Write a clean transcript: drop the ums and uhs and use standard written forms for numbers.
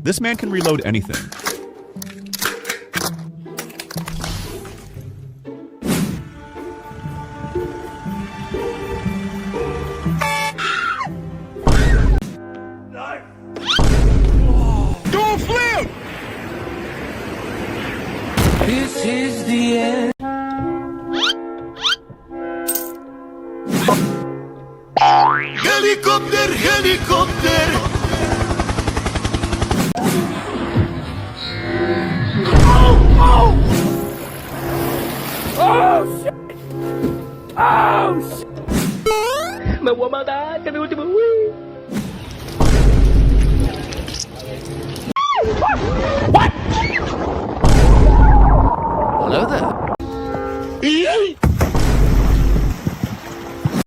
This man can reload anything. Don't flip! This is the end. Helicopter, helicopter! Me voy a matar, este es mi último win. Hello there.